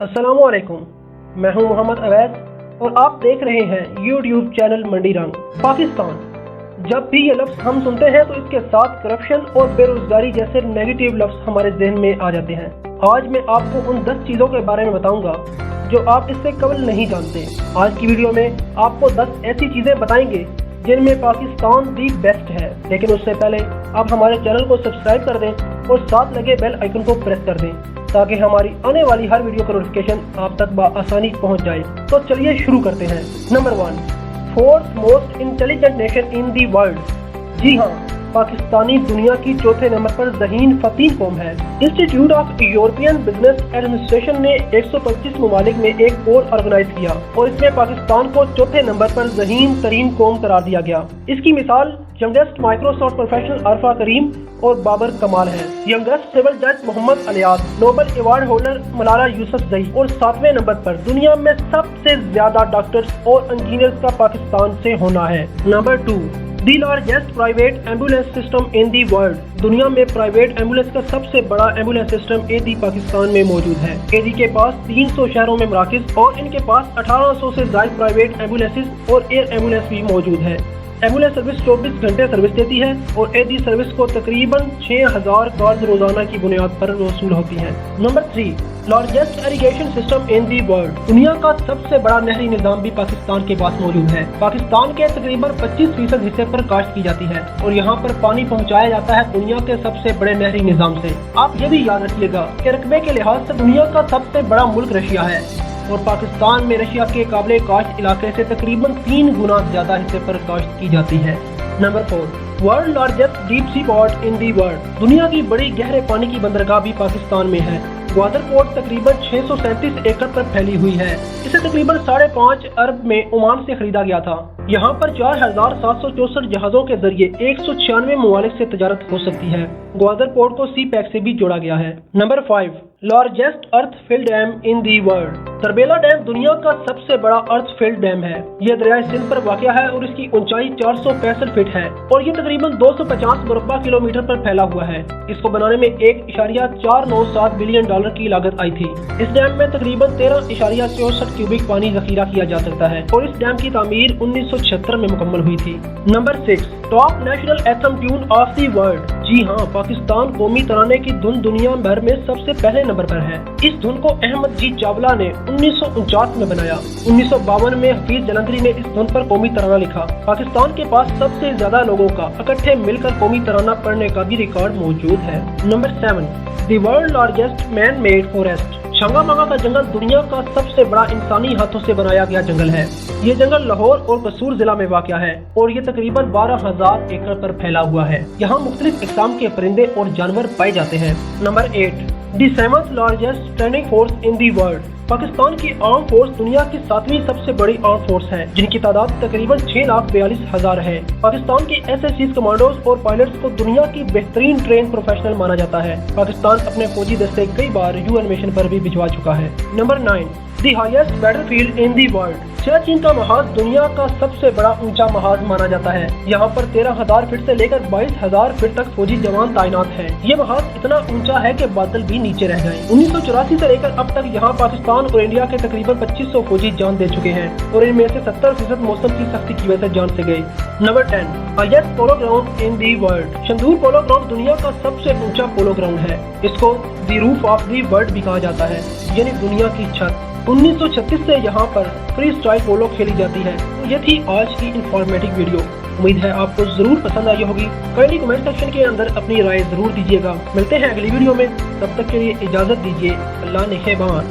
अस्सलाम वालेकुम, मैं हूं मोहम्मद अवैस और आप देख रहे हैं यूट्यूब चैनल मंडी रंग। पाकिस्तान, जब भी ये लफ्ज़ हम सुनते हैं तो इसके साथ करप्शन और बेरोजगारी जैसे नेगेटिव लफ्ज़ हमारे जहन में आ जाते हैं। आज मैं आपको उन 10 चीज़ों के बारे में बताऊंगा जो आप इससे कबल नहीं जानते। आज की वीडियो में आपको 10 ऐसी चीज़ें बताएंगे जिनमें पाकिस्तान दी बेस्ट है। लेकिन उससे पहले आप हमारे चैनल को सब्सक्राइब कर दें और साथ लगे बेल आइकन को प्रेस कर दें ताकि हमारी आने वाली हर वीडियो का नोटिफिकेशन आप तक आसानी पहुंच जाए। तो चलिए शुरू करते हैं। Number 1, fourth most intelligent nation in the world. जी हाँ, पाकिस्तानी दुनिया की चौथे नंबर पर ज़हीन फतीन कौम है। Institute of European business administration ने 125 ममालिक में एक पोल ऑर्गेनाइज किया और इसमें पाकिस्तान को चौथे नंबर पर ज़हीन तरीन कौम करार दिया गया। इसकी मिसाल youngest Microsoft professional Arfa Karim और बाबर कमाल है। यंगेस्ट सिविल जज Mohammad Ilyas, Nobel award holder Malala Yousafzai और 7वें नंबर पर दुनिया में सबसे ज्यादा डॉक्टर्स और इंजीनियर्स का पाकिस्तान से होना है। Number 2, the largest private ambulance system in the world. दुनिया में प्राइवेट एम्बुलेंस का सबसे बड़ा एम्बुलेंस सिस्टम एदी पाकिस्तान में मौजूद है। एदी के पास 300 शहरों में मराकज़ और इनके पास 1800 से ज्यादा प्राइवेट एम्बुलेंसेज और एयर एम्बुलेंस भी मौजूद है। एम्बुलेंस सर्विस 24 घंटे सर्विस देती है और एदी सर्विस को तकरीबन 6000 कॉल्स रोजाना की बुनियाद पर वसूल होती है। Number 3, largest irrigation system in the world. दुनिया का सबसे बड़ा नहरी निजाम भी पाकिस्तान के पास मौजूद है। पाकिस्तान के तकरीबन 25% हिस्से पर काश्त की जाती है और यहाँ पर पानी पहुँचाया जाता है दुनिया के सबसे बड़े नहरी निजाम से। आप ये भी याद रखिएगा कि रकबे के लिहाज से दुनिया का सबसे बड़ा मुल्क रशिया है और पाकिस्तान में रशिया के काबिल काश्त इलाके से तकरीबन 3 गुना ज्यादा हिस्से पर काश्त की जाती है। Number 4, world largest deep sea port in the world. दुनिया की बड़ी गहरे पानी की बंदरगाह भी पाकिस्तान में है। ग्वादर पोर्ट तकरीबन 637 एकड़ पर फैली हुई है। इसे तकरीबन 5.5 अरब में ओमान से खरीदा गया था। यहाँ पर 4764 जहाजों के जरिए 196 ममालिक से तजारत हो सकती है। ग्वादर पोर्ट को सी पैक से भी जोड़ा गया है। Number 5, largest earth field dam in the world. Tarbela dam दुनिया का सबसे बड़ा अर्थ फिल्ड डैम है। यह दरिया सिंध पर वाक़या है और इसकी ऊंचाई 465 फीट है और ये तकरीबन 250 मुरब्बा किलोमीटर पर फैला हुआ है। इसको बनाने में 1.497 बिलियन डॉलर की लागत आई थी। इस डैम में तकरीबन 13.64 क्यूबिक पानी जखीरा किया जा सकता है और इस डैम की तामीर 1976 में मुकम्मल हुई थी। Number 6, top national anthem tune of the world. जी हाँ, पाकिस्तान कौमी तराने की धुन दुनिया भर में सबसे पहले नंबर पर है। इस धुन को अहमद जी चावला ने 1949 में बनाया। 1952 में हफीज जलंधरी ने इस धुन पर कौमी तराना लिखा। पाकिस्तान के पास सबसे ज्यादा लोगों का इकट्ठे मिलकर कौमी तराना पढ़ने का भी रिकॉर्ड मौजूद है। Number 7, the world largest man made forest. Changa Manga का जंगल दुनिया का सबसे बड़ा इंसानी हाथों से बनाया गया जंगल है। ये जंगल लाहौर और कसूर जिला में वाक़या है और ये तकरीबन 12000 एकड़ पर फैला हुआ है। यहाँ मुख्तलिफ इक़साम के परिंदे और जानवर पाए जाते हैं। Number 8, the 7th largest training force in the world. Pakistan की आर्म फोर्स दुनिया की 7वीं सबसे बड़ी आर्म फोर्स है जिनकी तादाद तकरीबन 6,42,000 है। पाकिस्तान की SSC कमांडोज और पायलट्स को दुनिया की बेहतरीन ट्रेन प्रोफेशनल माना जाता है। पाकिस्तान अपने फौजी दस्ते कई बार UN मिशन पर भी भिजवा चुका है। Number 9, the highest battlefield in the world. Siachen का महाज दुनिया का सबसे बड़ा ऊंचा महाज माना जाता है। यहाँ पर 13,000 फीट से लेकर 22,000 फीट तक फौजी जवान तैनात हैं। ये महाज इतना ऊंचा है कि बादल भी नीचे रह गए। 1984 से लेकर अब तक यहाँ पाकिस्तान और इंडिया के तकरीबन 2500 फौजी जान दे चुके हैं और इनमें से 70% मौसम की सख्ती की वजह से जान से गए। Number 10, highest polo ground in the world. Shandur polo ground दुनिया का सबसे ऊंचा पोलो ग्राउंड है। इसको दी रूफ ऑफ दी वर्ल्ड भी कहा जाता है, यानी दुनिया की छत। 1936 से यहाँ पर फ्री स्टाइल पोलो खेली जाती है। तो ये थी आज की इंफॉर्मेटिव वीडियो। उम्मीद है आपको जरूर पसंद आई होगी। काइंडली कमेंट सेक्शन के अंदर अपनी राय जरूर दीजिएगा। मिलते हैं अगली वीडियो में, तब तक के लिए इजाजत दीजिए। अल्लाह निगहबान।